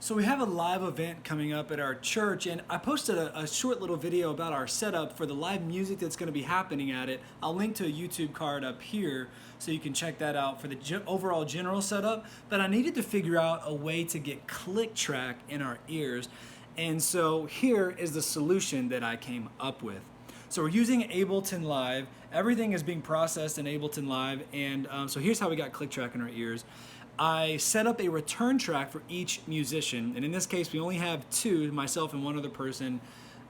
So we have a live event coming up at our church, and I posted a short little video about our setup for the live music that's going to be happening at it. I'll link to a YouTube card up here so you can check that out for the overall general setup. But I needed to figure out a way to get click track in our ears. And so here is the solution that I came up with. So we're using Ableton Live. Everything is being processed in Ableton Live, and so here's how we got click track in our ears. I set up a return track for each musician, and in this case we only have two, myself and one other person.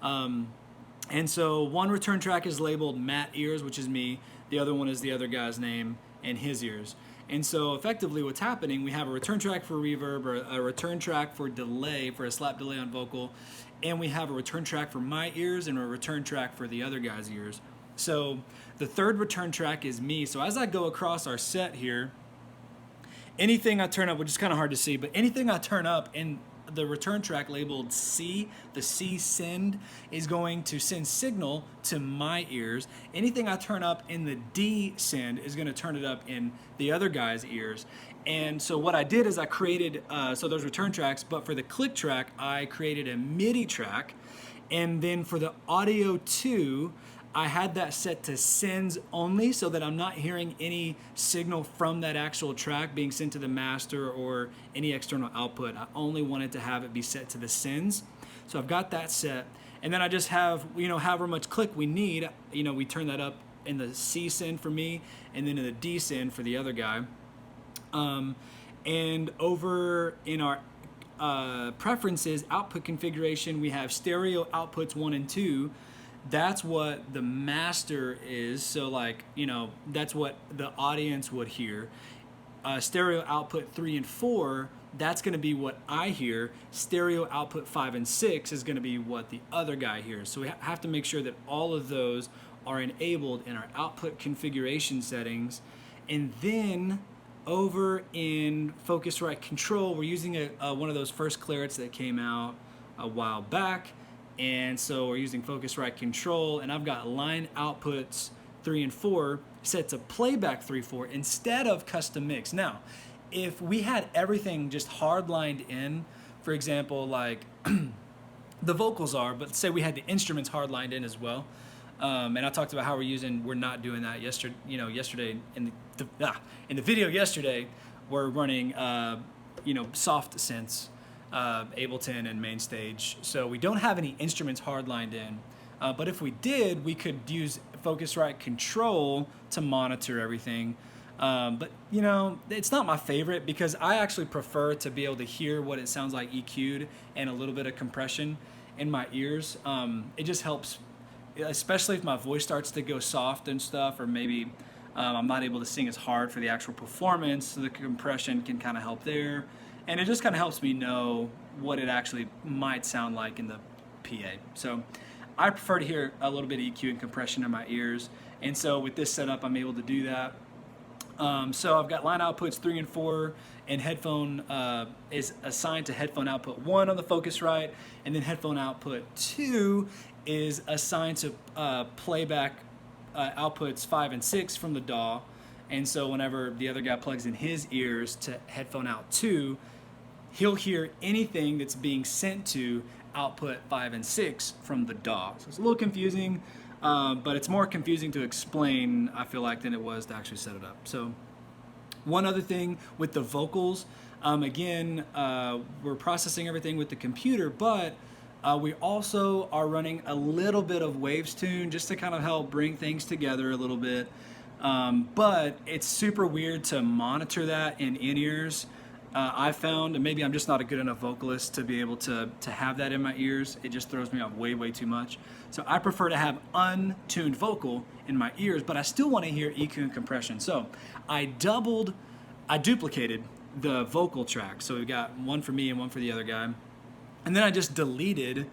And so one return track is labeled Matt Ears, which is me. The other one is the other guy's name and his ears. And so effectively what's happening, we have a return track for reverb, or a return track for delay, for a slap delay on vocal, and we have a return track for my ears and a return track for the other guy's ears. So the third return track is me. So as I go across our set here, anything I turn up, which is kind of hard to see, but anything I turn up in the return track labeled C, the C send, is going to send signal to my ears. Anything I turn up in the D send is going to turn it up in the other guy's ears. And so what I did is I created, so those return tracks, but for the click track, I created a MIDI track. And then for the audio 2, I had that set to sends only, so that I'm not hearing any signal from that actual track being sent to the master or any external output. I only wanted to have it be set to the sends. So I've got that set. And then I just have, however much click we need, we turn that up in the C send for me and then in the D send for the other guy. And over in our preferences output configuration, we have stereo outputs 1 and 2. That's what the master is, so that's what the audience would hear. Stereo output 3 and 4, that's going to be what I hear. Stereo output 5 and 6 is going to be what the other guy hears. So we have to make sure that all of those are enabled in our output configuration settings. And then over in Focusrite Control, we're using one of those first clarets that came out a while back. And so we're using Focusrite Control, and I've got line outputs 3 and 4 set to playback 3/4 instead of custom mix. Now, if we had everything just hardlined in, for example, like the vocals are, but say we had the instruments hardlined in as well. And I talked about how we're not doing that yesterday. Yesterday in the video yesterday, we're running soft synths. Ableton and Mainstage, so we don't have any instruments hardlined in, but if we did, we could use Focusrite Control to monitor everything, but it's not my favorite because I actually prefer to be able to hear what it sounds like EQ'd and a little bit of compression in my ears. It just helps, especially if my voice starts to go soft and stuff, or maybe I'm not able to sing as hard for the actual performance, so the compression can kind of help there. And it just kind of helps me know what it actually might sound like in the PA. So I prefer to hear a little bit of EQ and compression in my ears. And so with this setup, I'm able to do that. So I've got line outputs 3 and 4, and headphone is assigned to headphone output 1 on the Focusrite, and then headphone output 2 is assigned to playback outputs 5 and 6 from the DAW. And so whenever the other guy plugs in his ears to headphone out 2, he'll hear anything that's being sent to output 5 and 6 from the DAW. So it's a little confusing, but it's more confusing to explain, I feel like, than it was to actually set it up. So one other thing with the vocals, again, we're processing everything with the computer, but we also are running a little bit of Lisetn just to kind of help bring things together a little bit. But it's super weird to monitor that in in-ears. I found, and maybe I'm just not a good enough vocalist to be able to have that in my ears. It just throws me off way, way too much. So I prefer to have untuned vocal in my ears, but I still want to hear EQ and compression. So I duplicated the vocal track. So we've got one for me and one for the other guy. And then I just deleted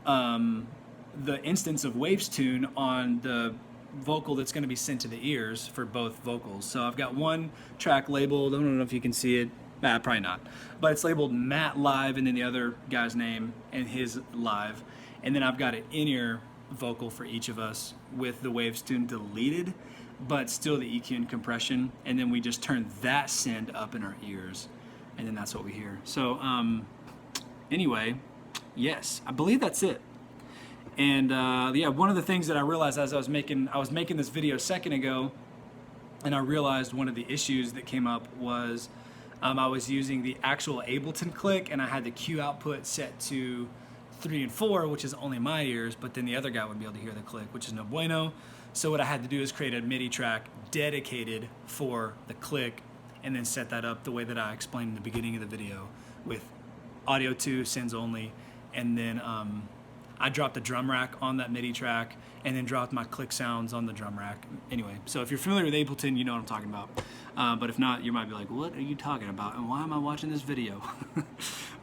the instance of Lisetn on the vocal that's going to be sent to the ears for both vocals. So I've got one track labeled, I don't know if you can see it, probably not, but it's labeled Matt Live and then the other guy's name and his live. And then I've got an in-ear vocal for each of us with the Lisetn deleted, but still the EQ and compression. And then we just turn that send up in our ears, and then that's what we hear. So anyway, yes, I believe that's it. And yeah, one of the things that I realized as I was making this video a second ago, and I realized one of the issues that came up was I was using the actual Ableton click, and I had the Q output set to 3 and 4, which is only my ears, but then the other guy wouldn't be able to hear the click, which is no bueno. So what I had to do is create a MIDI track dedicated for the click, and then set that up the way that I explained in the beginning of the video with audio 2, sends only, and then I dropped the drum rack on that MIDI track, and then dropped my click sounds on the drum rack. Anyway, so if you're familiar with Ableton, you know what I'm talking about. But if not, you might be like, what are you talking about? And why am I watching this video?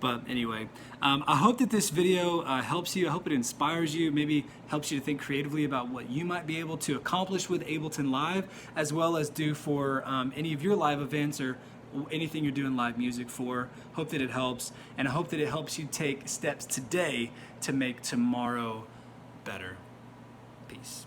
But anyway, I hope that this video helps you. I hope it inspires you, maybe helps you to think creatively about what you might be able to accomplish with Ableton Live, as well as do for any of your live events or anything you're doing live music for. Hope that it helps, and I hope that it helps you take steps today to make tomorrow better. Peace.